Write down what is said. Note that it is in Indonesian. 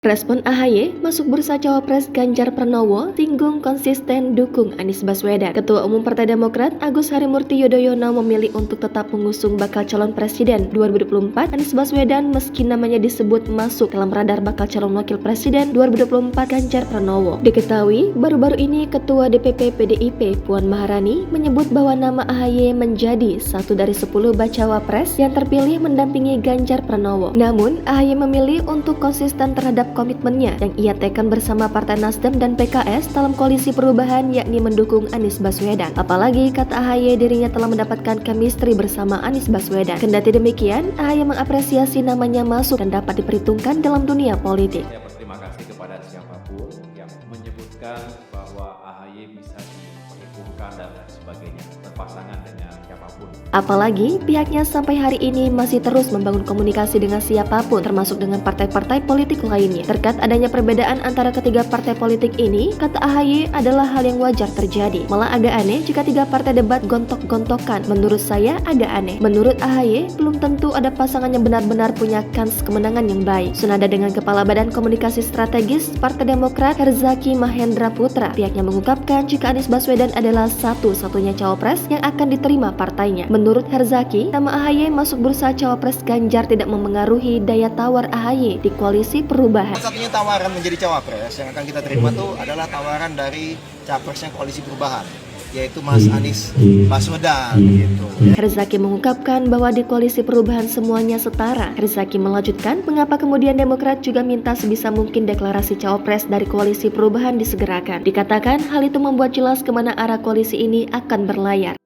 Respon AHY masuk bursa cawapres Ganjar Pranowo singgung konsisten dukung Anies Baswedan. Ketua Umum Partai Demokrat Agus Harimurti Yudhoyono memilih untuk tetap mengusung bakal calon presiden 2024 Anies Baswedan meski namanya disebut masuk dalam radar bakal calon wakil presiden 2024 Ganjar Pranowo. Diketahui baru-baru ini Ketua DPP PDIP Puan Maharani menyebut bahwa nama AHY menjadi satu dari 10 bacawa pres yang terpilih mendampingi Ganjar Pranowo. Namun AHY memilih untuk konsisten terhadap komitmennya yang ia tekan bersama Partai Nasdem dan PKS dalam koalisi perubahan yakni mendukung Anies Baswedan. Apalagi kata AHY dirinya telah mendapatkan chemistry bersama Anies Baswedan. Kendati demikian, AHY mengapresiasi namanya masuk dan dapat diperhitungkan dalam dunia politik. Saya berterima kasih kepada siapapun yang menyebutkan bahwa AHY bisa diperhitungkan dan sebagainya, berpasangan dengan siapapun. Apalagi pihaknya sampai hari ini masih terus membangun komunikasi dengan siapapun termasuk dengan partai-partai politik lainnya. Terkait adanya perbedaan antara ketiga partai politik ini, kata AHY adalah hal yang wajar terjadi. Malah agak aneh jika tiga partai debat gontok-gontokan. Menurut saya agak aneh. Menurut AHY, belum tentu ada pasangan yang benar-benar punya kans kemenangan yang baik. Senada dengan Kepala Badan Komunikasi Strategis Partai Demokrat Herzaki Mahendra Putra, pihaknya mengungkapkan jika Anies Baswedan adalah satu-satunya cawapres yang akan diterima partainya. Menurut Herzaki, nama AHY masuk bursa cawapres Ganjar tidak memengaruhi daya tawar AHY di koalisi perubahan. Satunya tawaran menjadi cawapres yang akan kita terima tuh adalah tawaran dari capresnya koalisi perubahan, yaitu Mas Anies Baswedan gitu. Herzaki mengungkapkan bahwa di koalisi perubahan semuanya setara. Herzaki melanjutkan mengapa kemudian Demokrat juga minta sebisa mungkin deklarasi cawapres dari koalisi perubahan disegerakan. Dikatakan hal itu membuat jelas kemana arah koalisi ini akan berlayar.